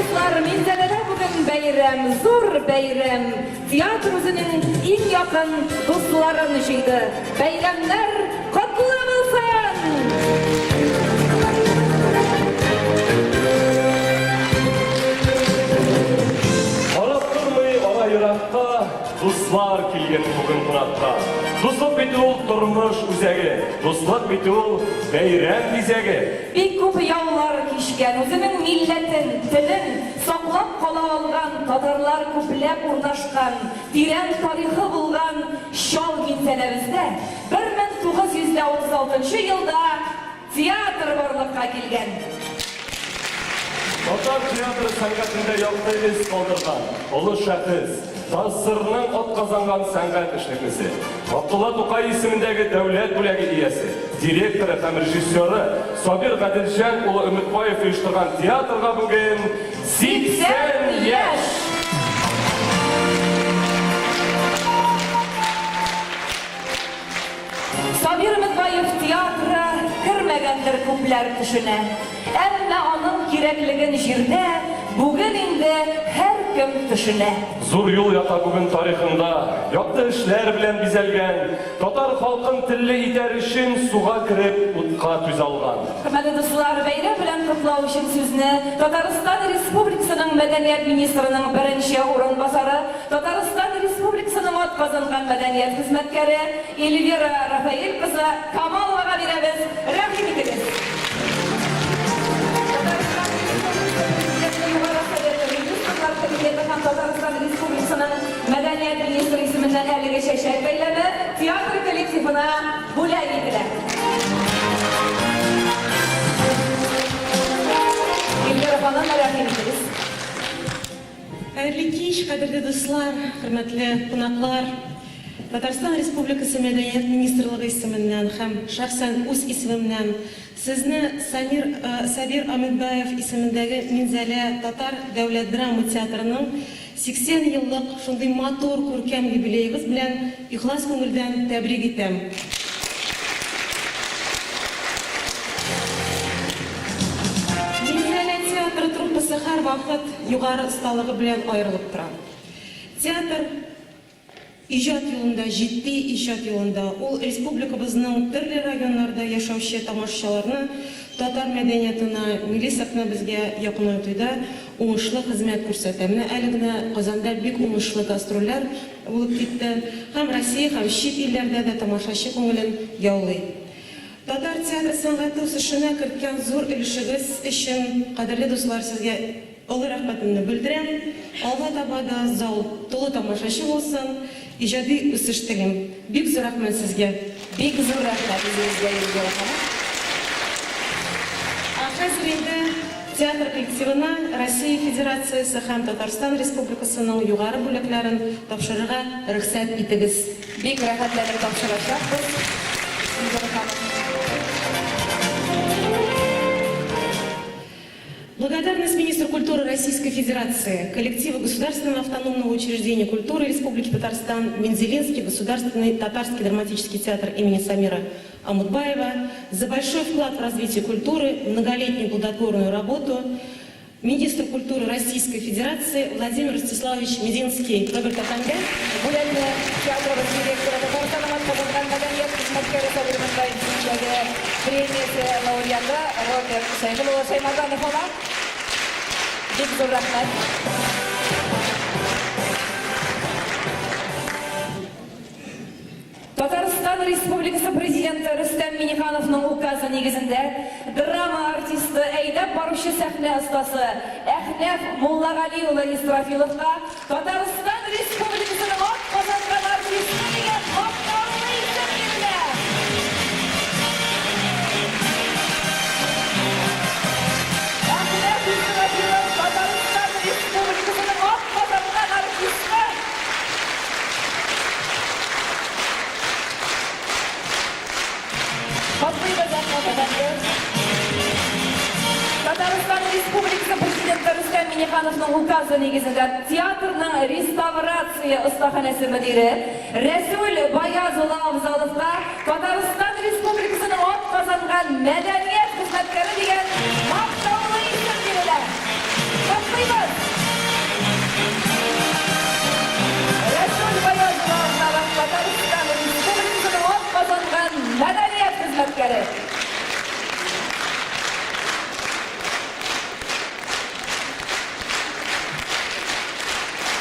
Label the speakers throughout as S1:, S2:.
S1: dostlar, minzelere bugün beyram, zor beyram. Tiyatromuzun en yakın dostların işiydi. Beyramlar kutlu olsun.
S2: Qarab turmay ora yiroqqa, do'stlar kelgan bugun qunaqqa. Do'stlik bitul turmush o'zagi, do'stlik bitul bayram bizagi.
S1: Bir ko'p yollar kishgan, o'zining millatin, tilin saqlab qola olgan tatarlar ko'plab o'rnashgan, teran tarixi bo'lgan Sholgin sanamizda 1936-yilda teatr borliqqa kelgan.
S2: Tatar teatr san'atında yoqdi iz qoldirgan ulug' shaxs, ta'sirning o'tkazgan san'at ishlamasi. Abdulla To'qay ismidagi davlat bo'lagi egasi, direktori ham rejissyori Sobir Qadirjon uli Umidboyev uyushtirgan teatrga bugun 80 yosh.
S1: Sabir Umidboyev teatrga kirmagandir ko'plar tushuna. Ammo onun kerakligini jirda bugun endi har kim tushuna.
S2: Zo'r yo'l yota bugun tarixында yoqdi ishlar bilan bezalgan, Tatar xalqin tilli itar uchun suvga kirib o'tqa tuzalgan.
S1: Hurmatli do'stlar, bayram bilan qutlov uchun sizni Tatariston Respublikasining Madaniyat ministrining birinchi o'rinbosari, Tatariston Respublikasining o'tkazilgan madaniyat xizmatkari Elvira Rafael qizi Kamolovga beramiz. Rahmat etamiz. Tatariston Respublikasining Madaniyat ministri ismidan aliga shashak baylami teatr kollektivina bo'lak edilar. Elvira xonim, rahmat etamiz.
S3: Xayrli kech, qadrli do'stlar, hurmatli qonaqlar. Tatariston Respublikasi Madaniyat ministrligi ismidan ham shaxsan o'z ismimdan sizni Sabir Umidboyev ismidagi Minzala Tatar davlat drama teatrining 80 yillik shunday motor ko'rkam yubileyimiz bilan ixlos ko'ngildan tabrik etaman. Minzala teatri truppasi har vaqt yuqori ustaligi bilan ayrilib turadi. Teatr ijod yo'lida, jiddiy ijod yo'lida u respublikamizning turli rayonlarida yashovchi tomoshalarni tatar madaniyatini, milliy sahnamizga yaqinlatuvda o'ng'ishli xizmat ko'rsatadi. Aligina Qozonda bek o'ng'ishli gastrollar bo'lib ketdi. Ham Rossiya, ham chet ellarda da tomoshachi ko'ngilin yovlaydi. Tatar teatr san'ati o'sishini kiritgan zo'r ulushingiz uchun qadrli do'stlar, sizga ulug' rahmatimni bildiraman. Alloh taboda zal to'la tomoshachi bo'lsin. İjodiy o'sish tilim. Bek zo'r rahmat sizga.
S1: Bek zo'r rahmat sizga, Elvira xonim.
S3: Hozir endi teatr kollektivini Rossiya Federatsiyasi ham Tatariston Respublikasining yuqori bo'laklarini topshirishga ruxsat etamiz.
S1: Bek rahmatlarni topshirishamiz. Elvira xonim.
S3: Благодарность министру культуры Российской Федерации, коллективу Государственного автономного учреждения культуры Республики Татарстан, Мензелинский государственный татарский драматический театр имени Самира Умидбоева за большой вклад в развитие культуры, многолетнюю плодотворную работу, министр культуры Российской Федерации Владимир Ростиславович Мединский. Роберт Атанга,
S1: Bularni teatrimiz direktori Tatariston o'tkazilgan madaniyat xizmatkari Sabir Umidboyevning premiyasi laureati Robert Saymanzanov xola. Bek zo'r rahmat. Tatariston Respublikasi prezidenti Rustam Minixanovning ukazi negizida drama artisti, aydab boruvchi sahna ustasi Ahnaf Mullag'aliyev Isrofilovga Tatariston Respublikasining o'tkazilgan artistiga maqtovli ism berildi. Ahnaf Isrofilov Tatariston Respublikasining o'tkazilgan artisti. Tatariston Respublikasi prezidenti Rustam Minixanovning ukazi negizida teatrning restavratsiya ustaxonasi mudiri Rasul Bayazullo Avzolovga Tatariston Respublikasining o'tkazilgan madaniyat xizmatkari degan maqtovli ism beriladi. хезмәткәре.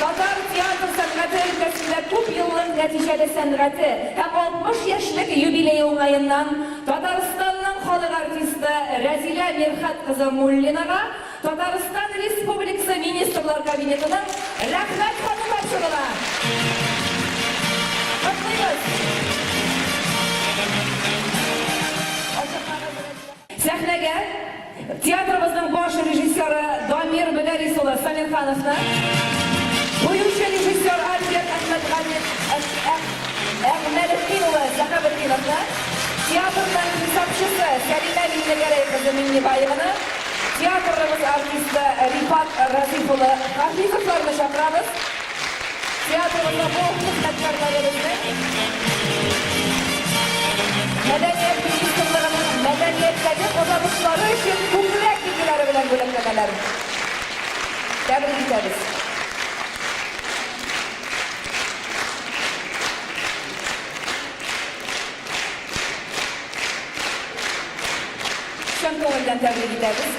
S1: Татар театр сәнгате өлкәсендә күп еллык нәтиҗәле сәнгате һәм 60 яшьлек юбилей уңаеннан Татарстанның халык артисты Рәзилә Мирхәт кызы Муллинага Татарстан Республикасы Министрлар Кабинетының рәхмәт хаты тапшырыла. Сәхнәгә театрыбызның баш режиссеры Дамир Бәдәрисулы Самирхановны, буючы режиссер Альберт Әхмәдетдинова Сәхәбетдиновны, театрның хисапчысы Сәлимә Миңнегәрәй кызы Миңнебаеваны, театрыбыз артисты Рифат Разифулы Хафизовларны чакырабыз. Театрыбызның бу хезмәткәрләребезне Мәдәният министрлыгының мәдәнияттәге казанышлары өчен күбрәк билгеләре белән бүләкләнәләр. Тәбрик итәбез. Чын күңелдән тәбрик итәбез.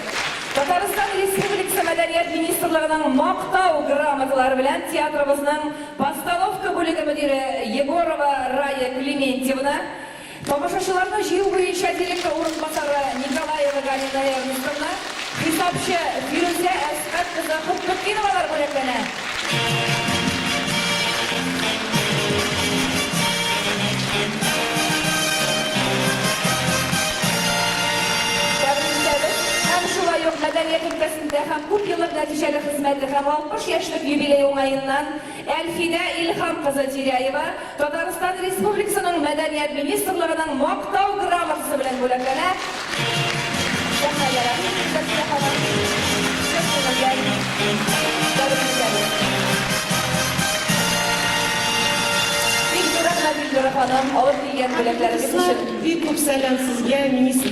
S1: Татарстан Республикасы Мәдәният министрлыгының мактау грамоталары белән театрыбызның постановка бүлеге мөдире Егорова Рая Клементьевна, тамашачыларны җыю буенча директор урынбасары Николаева Галина Эрнестовна, хисапчы Фирүзә Әсгать кызы Хутбетдиновалар бүләкләнә. Мәдәният өлкәсендә һәм күп еллык нәтиҗәле хезмәте һәм 60 яшьлек юбилей уңаеннан Әлфидә Илһам кызы Тирәева Татарстан Республикасының Мәдәният министрлыгының мактау грамотасы белән бүләкләнә.
S3: Бик күп сәлам сезгә,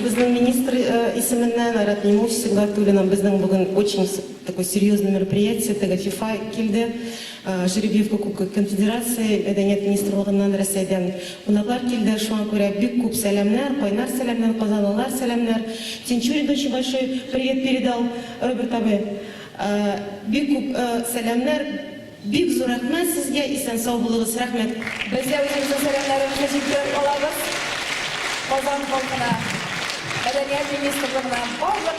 S3: безнең министр исеменнән Айрат Немучев Гатуллина. Безнең бүген очень такое серьезное мероприятие, теге ФИФА килде, жеребьевка Кубка Конфедерации, Мәдәният министрлыгыннан Рәсәйдән кунаклар килде. Шуңа күрә бик күп сәламнар, кайнар сәламнар, казанлылар сәламнар. Тинчурин очень большой привет передал, Роберт абый. Бик күп сәламнар. Бик зур рәхмәт сезгә, исән сау булыгыз, рәхмәт.
S1: Без дә үзебезнең сәламнарыбызны җиткереп алабыз. Казан халкына, Мәдәният министрлыгына,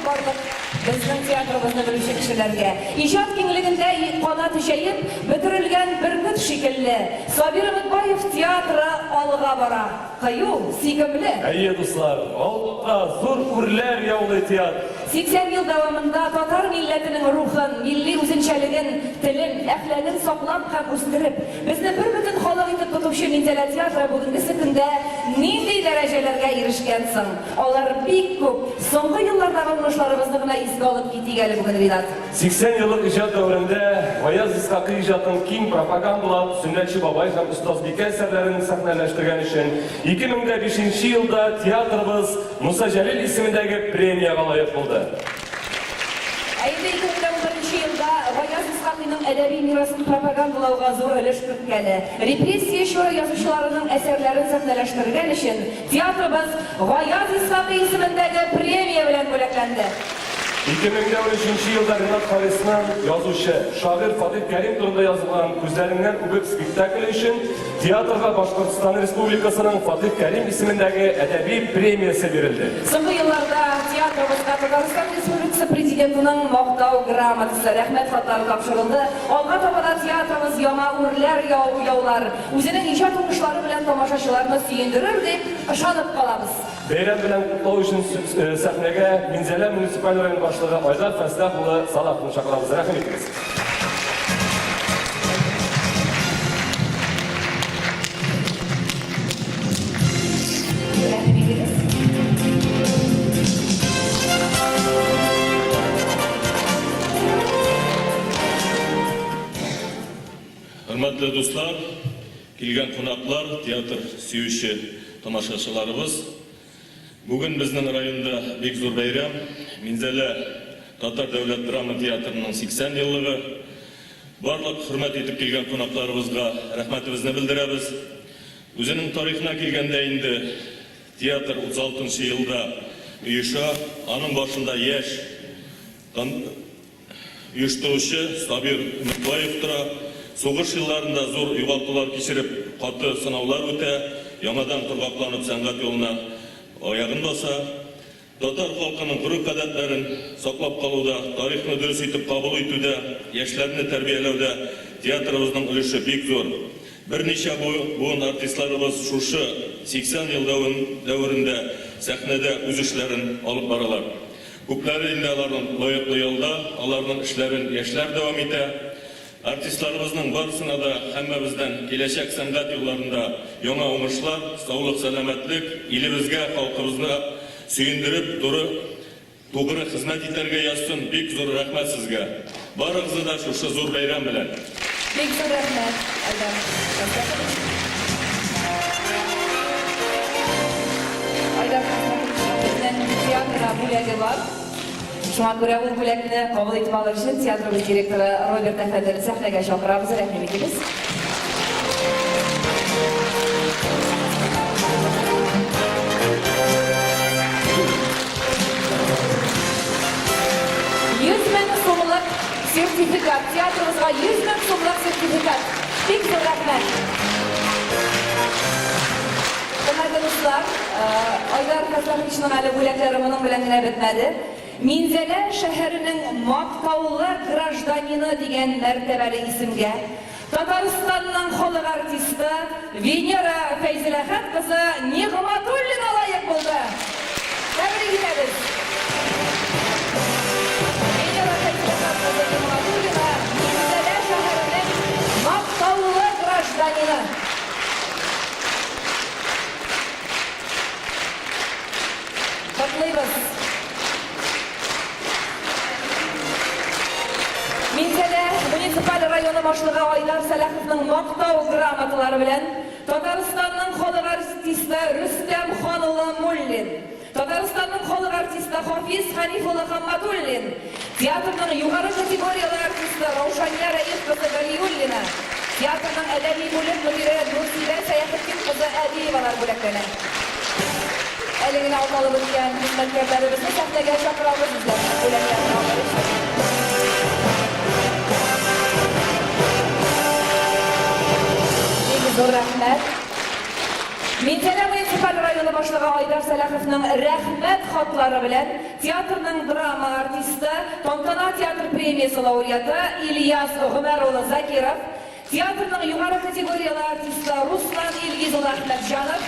S1: барлык безнең театрыбызны белүче кешеләргә. Иҗат киңлегендә канат җәеп бетерелгән бөркет шикелле. Сабир Мөтбаев театры алга бара. Кыю, сикемле.
S2: Әйе, дуслар, алдыда зур үрләр яулый театр.
S1: 80 ел дәвамында татар милләтенең рухын, милли үзенчәлеген, телен, әхлагын саклап һәм үстереп, безне бер бөтен халык итеп тотучы Минзәлә театры бүгенге көндә нинди дәрәҗәләргә ирешкән соң? Алар бик күп. Соңгы еллардагы уңышларыбызны гына искә алып китик әле бүген Ринат.
S2: 80 еллык иҗат дәврендә Гаяз Исхакый иҗатын киң пропагандалап, Сөннәтче бабай һәм Остазбикә әсәрләрен сәхнәләштергән өчен 2005 елда театрыбыз Муса Җәлил исемендәге премияга лаек булды.
S1: Әйдә 2011 елда Гаяз Исхакыйның әдәби мирасын пропагандалауга зур өлеш керткәне. Репрессия чоры язучыларының әсәрләрен сәхнәләштергән өчен театрыбыз Гаяз Исхакый исемендәге премия белән бүләкләнде.
S2: 2013 елда Ринат Харисның язучы, шагыйрь Фатих Кәрим турында язылган «Күзләреңнән үбеп» спектакле өчен театрга Башкортстан Республикасының Фатих Кәрим исемендәге әдәби премиясе бирелде.
S1: Соңгы елларда театрыбызга Татарстан Республикасы президентының мактау грамотасы, рәхмәт хатлары тапшырылды. Алга таба да театрыбыз яңа үрләр яулар, үзенең иҗат уңышлары белән тамашачыларны сөендерер дип ышанып калабыз.
S2: Бәйрәм белән кутлау өчен сәхнәгә Минзәлә муниципаль район башлыгы Айдар Фәслах улы Салахны чакырабыз. Рәхмәт итегез.
S4: Hörmətli dostlar, келген қонақлар, театр сүйуші тамашашыларыбыз. Бүгін біздің районда бек зор бәйрам, Минзәлә Татар дәүләт драма театрының 80 еллыгы. Барлык хөрмәт итеп келген қонақларыбызга рәхмәтебезне белдерәбез. Үзенең тарихына килгәндә инде театр 36 yılda uyuşa, anın başında yaş uyuşturucu Sabir Ümitbayev tura, soğuş yıllarında zor yuvaltılar geçirip, katı sınavlar öte, yamadan turbaklanıp sanat yoluna ayağın basa, Tatar halkının kırık adetlerin saklap kalıda, tarihini dürüst etip kabul etüde, yaşlarını terbiyelevde teatrımızın ülüşü büyük zor. Bir neçe buğun artistlarımız şuşu 80 yıl devrinde sahnede üzüşlerin alıp baralar. Kupları indaların layıklı yolda, alarının işlerin yaşlar devam ete, artistlarımızın barısına da hemmemizden gelecek sanat yollarında yona uğuşlar, sağlık, selametlik, ilimizge, halkımızga süyündürüp doğru hizmet iterge yazsın, büyük zor rahmet sizge. Barınızı da şuşu zor bayram bilen.
S1: Büyük zor rahmet. Aydan bizden tiyatra bölegi var. Şuna göre bu bölekni kabul etip alır için tiyatromuz direktörü Robert Efendi'ni sahneye çağırırız, rahmet ederiz. Sertifikat, tiyatromuzga 100 bin so'mlik sertifikat. Büyük zor rahmet. Hurmatli do'stlar, Aydar Kaslarxishning hali bo'laklari buning bilan bitmadi. Minzala shahrining maqtovli grajdanini degan martabali ismga Tataristonning xalq artisti Venera Fayzilaxon qizi Nig'matullina loyiq bo'ldi. Tabrik etamiz. Venera Fayzilaxon qizi Nig'matullina Minzala shahrining maqtovli grajdanini. Kutlaymiz. Minzala munisipal rayoni boshlig'i Aydar Salaxovning maqtov gramatlari bilan Tataristonning xalq artisti Rustam Xonullo Mullin, Tataristonning xalq artisti Hofiz Hanifulla Hammatullin, teatrning yuqori kategoriyali artisti Ravshaniya Raif qizi Galiyullina, teatrning adabiy bo'lim mudiri Nursida Sayohatdin qizi Adiyevalar bo'laklari. Eligini olib o'tgan xizmatkorlarimizni sahnaga chaqiramiz bizlar. Bo'laklarini olib zo'r rahmat. Minzala munisipal rayoni boshlig'i Aydar Salaxovning rahmat xotlari bilan teatrning drama artisti, Tontana teatr premiyasi laureati İlyas G'umaro'li Zakirov, teatrning yuqori kategoriyali artisti Ruslan Ilgizo'li Ahmadjonov,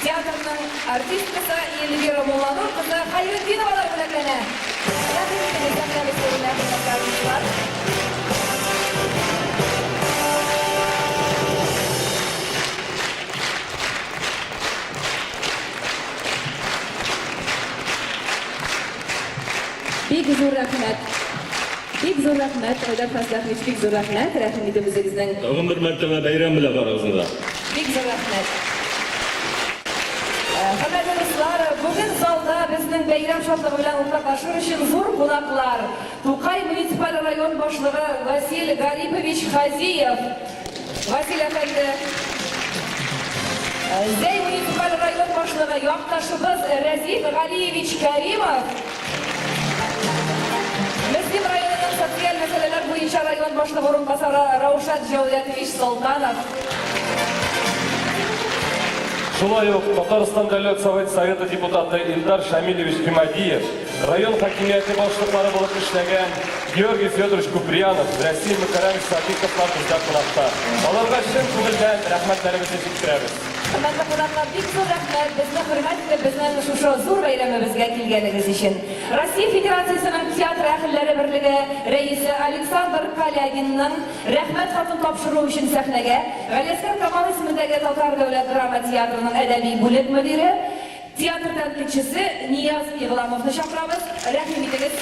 S1: teatrning artistkasi Elvira Mullanur qizi Xayriddinovalar bo'laklari. Büyük zo'r rahmat. Büyük zo'r rahmat. Aydar Kaslarxich büyük zo'r rahmat. Rahmitimizning.
S4: Tag'in bir martaba bayram bilan barog'izda.
S1: Büyük zo'r rahmat. Hurmatli do'stlar, bugun zalda bizning bayram shodligi bilan o'rtoqlashib uchun zo'r qo'noqlar. To'qay munisipal rayon boshlig'i Vasil Garipovich Xaziyev, Vasil Efendi, Zey munisipal rayon boshlig'i yoqtashimiz Razif G'aliyevich Karimov, Muslim rayonining sotsial masalalar bo'yicha rayon boshlig'i o'rinbosari Ravshat Javdatovich Sultanov.
S2: Шулай ук Татарстан Дәүләт Советы депутаты Илдар Шамилевич Гимадиев, район хакимияте башлыклары булып эшләгән Георгий Федорович Куприянов, Россия Микарович Сатиковлар бездә кунакта. Аларга чын күңелдән рәхмәтләребезне җиткерәбез.
S1: Hurmatli qonaqlar, bek zo'r rahmat bizni hurmat qilib bizning shu zo'r bayramimizga kelganingiz uchun. Rossiya Federatsiyasining teatr ahllari birligi raisi Aleksandr Kalyaginning rahmat xatini topshiruvi uchun sahnaga G'aliyaskar Kamol ismidagi Tatar davlat drama teatrining adabiy bo'lim mudiri, teatr tanqidchisi Niyaz Ig'lamovni chaqiramiz. Rahmat etamiz.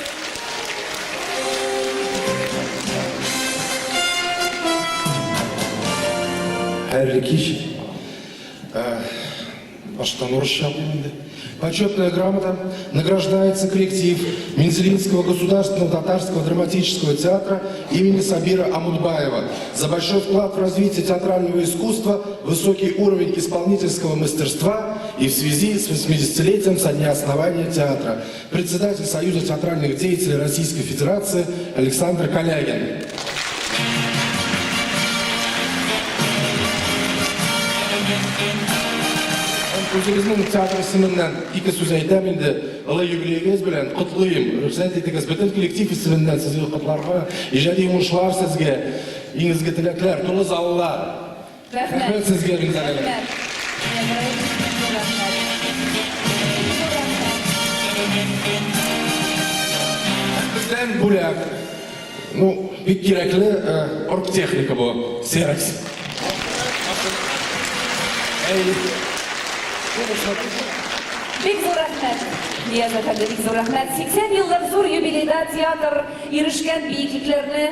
S5: Xayrli kech. Аштан орысша білінді. Почетная грамота награждается коллектив Мензелинского государственного татарского драматического театра имени Сабира Амудбаева за большой вклад в развитие театрального искусства, высокий уровень исполнительского мастерства и в связи с 80-летием со дня основания театра. Председатель Союза театральных деятелей Российской Федерации Александр Калягин. Өзіміздің театр ісімінен екі сөз айтам енді ұлы юбилейіңіз білән құтлыйым. Рұқсат етіңіз бүтін коллектив ісімінен сізге құтларға, ижади жұмысшылар сізге, еңізге тілектілер, тұлы залылар. Рахмет сізге Гүлзада. Бізден бөлек, бек кереклі оргтехника бұл, Серекс.
S1: Bek zo'r rahmat. Niyaz efendi, bek zo'r rahmat. 80 yıllık zo'r yubileyda teatr erişken biyikliklerini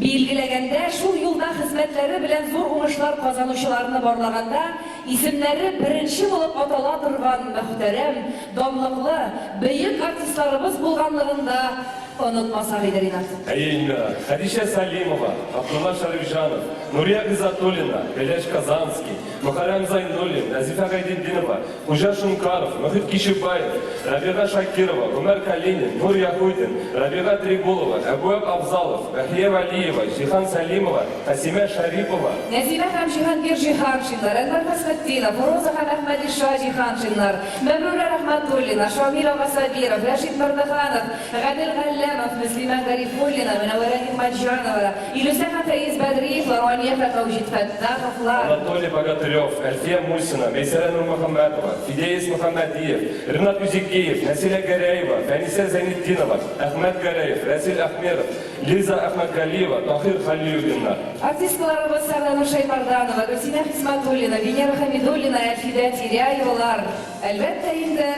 S1: belgilaganda, şu yolda hizmetleri bilen zor uğuşlar kazanışlarını barlaganda, isimleri birinci bulup atala durgan muhterem, damlıklı, büyük artistlarımız bulganlığında unutmasak eder inat.
S2: Әйелі, Хадиша Салимова, Абдулла Шарифжанов, Нурия Гизатуллина, Беляш Казанский, Мухаррам Зайнуллин, Азифа Гайдиддинова, Ужа Шункаров, Мухит Кишибаев, Рабига Шакирова, Умар Калинин, Нур Яхудин, Рабига Тригулова, Абуэб Абзалов, Бахиев Алиева, Жихан Салимова, Асима Шарипова,
S1: Назима Хамшихангир Жиханшинлар, Энвар Хасматтинов, Роза Хан Ахмади Ша Жиханшинлар, Мамрура Рахматуллина, Шамира Васабиров, Рашид Мардаханов, Гадил Галлямов, Муслима Гарифуллина, Минаварани Маджанова, Илюсаха Таиз Бадриев, Ларуания Фатаужит Фаттаховлар,
S2: Анатолий Богатырев, Альфия Мусина, Мейсара Нурмухаммадова, Фидеис Мухаммадиев, Ренат Юзикеев, Насиля Гаряева, Фаниса Зайнетдинова, Ахмад Гараев, Расиль Ахмедов, Лиза Ахмадгалиева, Тахир Халиуллина.
S1: Артисткаларыбыз Сардан Шаймарданова, Гүлсина Хисматуллина, Венера Хамидуллина, Әлфида Тиряевалар. Әлбәттә инде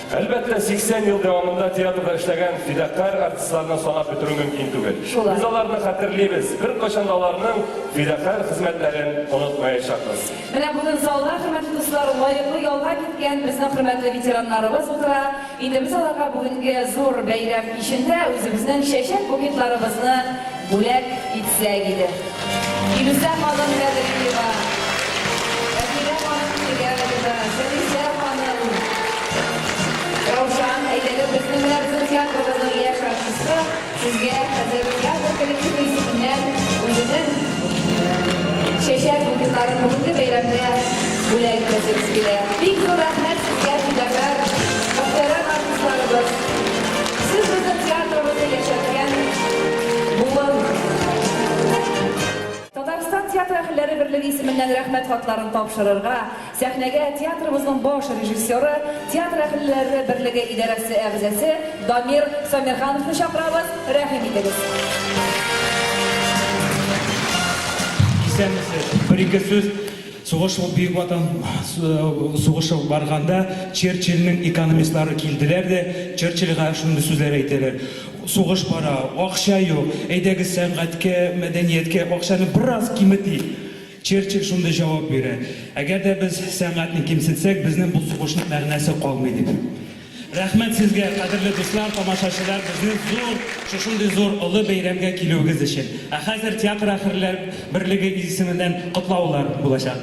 S2: Әлбәттә, 80 ел дәвамында театрда эшләгән фидакар артистларны санап бетерү мөмкин түгел.
S1: Шулай.
S2: Без аларны хәтерлибез, бер кайчан да аларның фидакар хезмәтләрен онытмаячакбыз.
S1: Менә бүген залда хөрмәтле дуслар, лаеклы ялга киткән безнең хөрмәтле ветераннарыбыз утыра. Инде без аларга бүгенге зур бәйрәм ишендә үзебезнең чәчәк букетларыбызны бүләк итсәк иде. Илүзә ханым Бәдриева, Әсилә ханым Тиряева, Сәлисә ханым, Раушан әйдәге безнең менә безнең театрыбызның яшь артисты сезгә хәзер театр коллективы исеменнән үзенең чәчәк букетларын бүгенге бәйрәмдә бүләк итәсебез килә. Бик зур рәхмәт сезгә, фидакар, мөхтәрәм артистларыбыз. Сез безнең театрыбызны яшәткән буын. Татарстан театр әһелләре берлеге исеменнән рәхмәт хатларын тапшырырга сәхнәгә театрыбызның баш режиссеры, театр әһелләре берлеге идарәсе әгъзасы Дамир Самирхановны чакырабыз. Рәхим итегез.
S6: Бір-екі сөз, соғыш бейік ватан соғышы барғанда Черчилльнің экономистлары келділер де Черчилльға шынды сөздер айтылар. Соғыш бара, ақша жоқ, әйдегі сәнғатке, мәдениетке ақшаны біраз кимети. Черчилль шынды жауап бере. Әгер де біз сәнғатны кемсітсек, біздің бұл соғышның мәғнәсі қалмайды. Рәхмәт сезге, қадірлі достар, тамашашылар, біздің зор, шошынды зор ұлы бәйрәмге келуіңіз үшін. Хәзір театр әхірлер бірлігі исеменнән құтлаулар болашақ.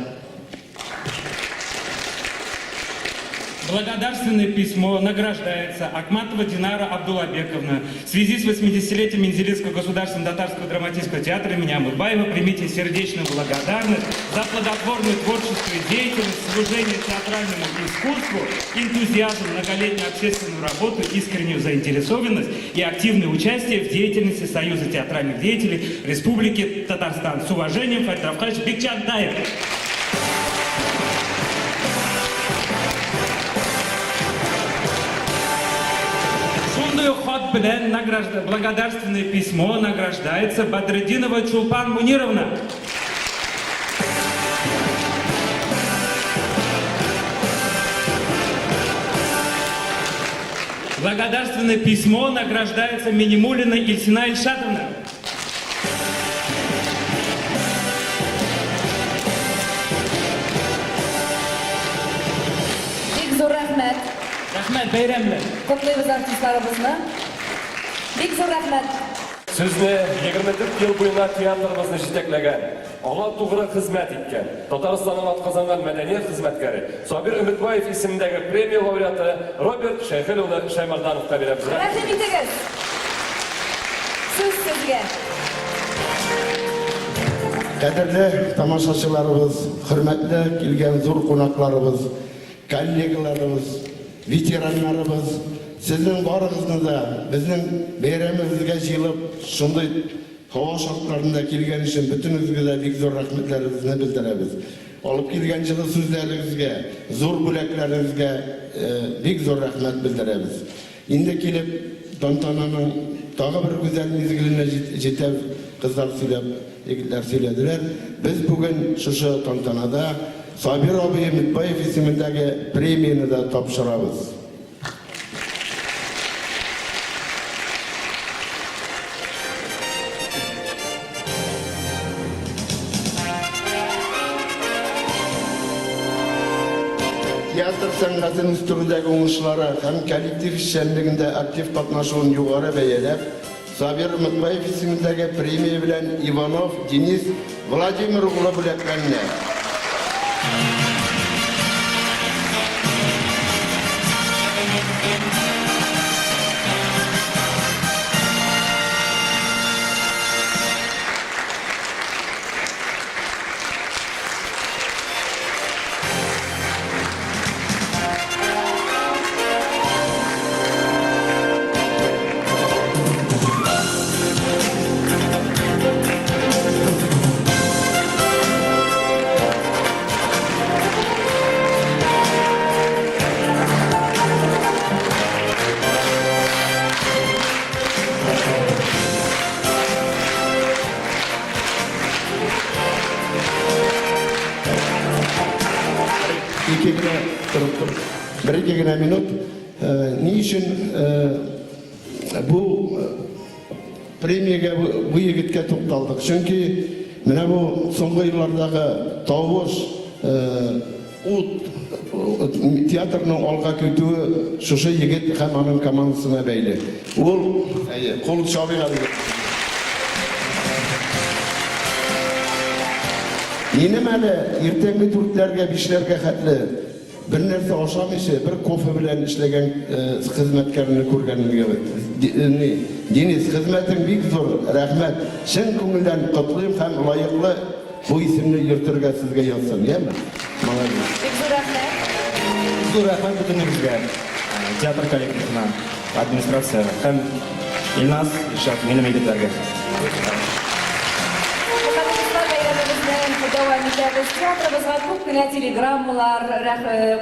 S6: Благодарственное письмо награждается Акматова Динара Абдуллабековна. В связи с 80-летием Мензелинского государственного татарского драматического театра имени Амудбаева примите сердечную благодарность за плодотворную творческую деятельность, служение театральному искусству, энтузиазм, многолетнюю общественную работу, искреннюю заинтересованность и активное участие в деятельности Союза театральных деятелей Республики Татарстан. С уважением, Фарид Рафкаевич Бекчандаев. Ход билен благодарственное письмо награждается Бадреддинова Чулпан Мунировна. Благодарственное письмо награждается Минимулина Ильсина Ильшатовна. бәйрәм белән.
S1: Котлыйбыз артистларыбызны. Бик зур рәхмәт.
S2: Сезне 24 ел буена театрыбызны җитәкләгән, аңа тугры хезмәт иткән, Татарстанның атказанган мәдәният хезмәткәре Сабир Өметбаев исемендәге премия лауреаты Роберт Шәйхел улы Шәймардановка бирәбез.
S1: Рәхим итегез. Сүз сезгә.
S5: Кадерле тамашачыларыбыз, хөрмәтле килгән зур кунакларыбыз, коллегаларыбыз, ветераннарыбыз, сезнең барыгызны да безнең бәйрәмебезгә җыелып, шундый һава шартларында килгән өчен бөтенегезгә дә бик зур рәхмәтләребезне белдерәбез. Алып килгән җылы сүзләрегезгә, зур бүләкләрегезгә бик зур рәхмәт белдерәбез. Инде килеп, тантананың тагы бер гүзәл мизгеленә җитәр кызлар сөйләп, егетләр сөйләделәр. Без бүген шушы тантанада Сабир абый Өметбаев исемендәге премияны да тапшырабыз. Театр сәнгатен үстерүдәге уңышлары һәм коллектив эшчәнлегендә актив катнашуын югары бәяләп, Сабир Өметбаев исемендәге премия белән Иванов Денис Владимир улы бүләкләнә. Bir-iki gene minut. Niçin bu premiyaga bu yigitga to'xtaldik? Chunki mana bu so'nggi yillardagi tovush teatrning olg'a ketuvi shusha yigit ham uning komandasiga bog'li. U qo'l chaviqadi. Yine məli ertəngi türklərə, bişlərə xətli bir нәрсә aşamışı, bir kofe bilen işlegen hizmetkarını görgənliyə. Deniz, hizmetin bik zor, rəhmət. Şən көңілдән qıtlıyım, həm layıqlı bu isimli yırtırga sizge yazsın, değil mi?
S1: Бик зур рәхмәт.
S6: Зур рәхмәт бөтенегезгә, театр коллективына, администрация һәм Илназ, Ишак, минем егетләргә.
S1: Devam ederiz. Teatrımızga çok güne telegrammalar,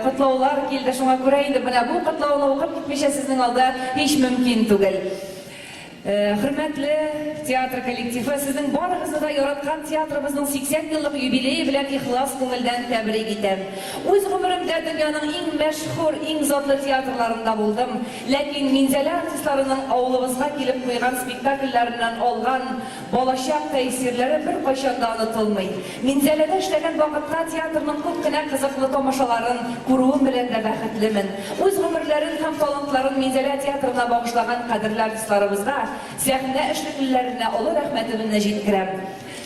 S1: kutlaулар келді. Şuna göre indi bana bu kutlaunu okuyup gitmişe sizin alda hiç mümkün değil. Hürmetli teatr kollektifi, sizin barınızı da yaratkan teatrımızın 80 yıllık yubileyi bilen ihlas көңілдән tebrik etem. Öz ömrümde dünyanın en meşhur, en zatlı teatrlarında buldum. Lakin minzeli artistlarının avlımızga gelip koygan spektakllerinden olgan bolaşak tesirleri bir kaşanda unutulmayı. Minzelede işlegen vakitta teatrının çok güne kızıklı tomaşaların kuruğum bilen de bəxtlimin. Öz ömürlerin hem talantların minzeli teatrına bağışlagan kadirli artistlarımızda səhne işliklilerine olu rəhmətimini jetkirəm.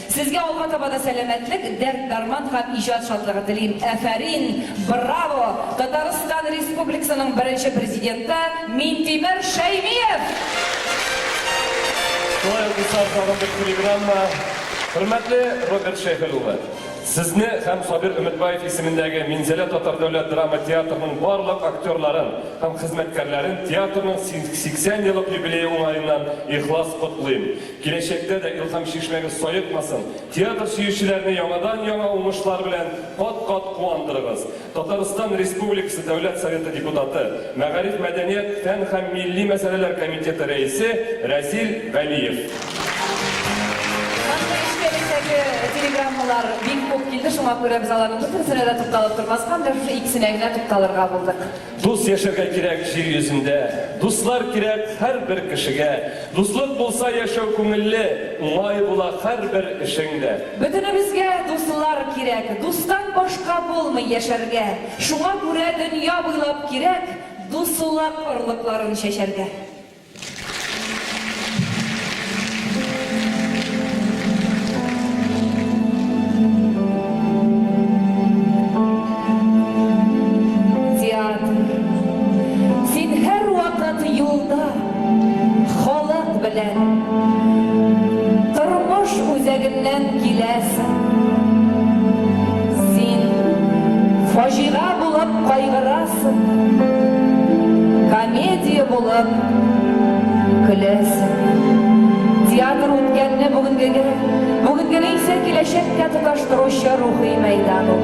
S1: Sizge olga tabada selametlik, dert darman hem icad şadlığı dileyim. Aferin, bravo! Tataristan Respublikasının birinci prezidenti Mintimir Şeymiyev.
S2: Şolay olsa bir telegramma. Hürmetli Robert Şeyxel ulı. Sizni hem Sabir Ümitbayev isimindagi Minzele Tatar Devlet Drama Teatrının barlıq aktörlerin hem hizmetkarların teatrının 80 yıllık yubileyi olayından ihlas kutlayım. Gelecekte de İlham Şişmegi soyutmasın. Teatr süyüşçilerini yanadan yana olmuşlar bilen kat kuandırırız. Tataristan Respublikası Devlet Sovyeti Deputatı, Məğarif Medeniyet Fen hem Milli Meseleler Komiteti Reisi Razil Valiyev.
S1: Telegrammalar bek ko'p keldi, shunga ko'ra biz alarning birisine de to'xtalib turmasdan da shu ikkisigina to'xtalirga bo'ldik.
S2: Dost yaşarga kerak yer yüzünde, dostlar kerak her bir kişiye. Dostluk bulsa yaşav көңіллі, оңай bular her bir işinde.
S1: Bütünümüzge dostlar kerak, dostdan başka bulmay yaşarga. Şuna göre dünya boylap kerak, дусулак орлыкларын шешәргә. Театр, син һәр вакыт юлда, халык белән, тормыш үзәгеннән киләсең. Син фаҗига булып кайгырасың, комедия булып көләсең. Театр үткәнне бүгенгене исә киләчәккә тоташтыручы рухи мәйдан ул.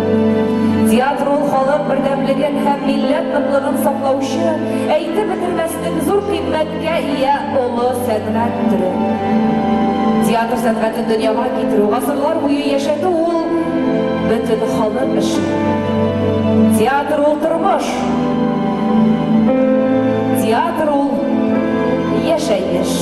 S1: Театр ул халык бердәмлеген һәм милләт ныклыгын саклаучы, әйтеп бетермәслек зур кыйммәткә ия олы сәнгать төре. Театр сәнгатен дөньяга китерү, гасырлар буе яшәтү ул бөтен халык эше. Театр ул тормыш. Театр ул яшәеш.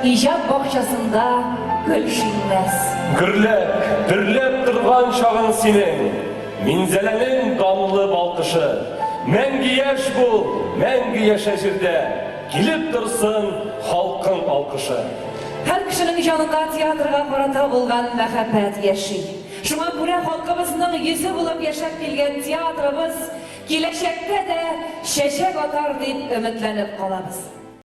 S1: İcat бакчасында гүлшинмәс.
S2: Гөрләп торган чагың синең, Минзәләнең данлы балкышы. Мәңге яшь бул, мәңге яшә җирдә, килеп торсын халкың алкышы.
S1: Һәр кешенең җанында театрга карата булган мәхәббәт яши. Шуңа күрә халкыбызның йөзе булып яшәп килгән театрыбыз киләчәктә дә чәчәк атар дип өметләнеп калабыз.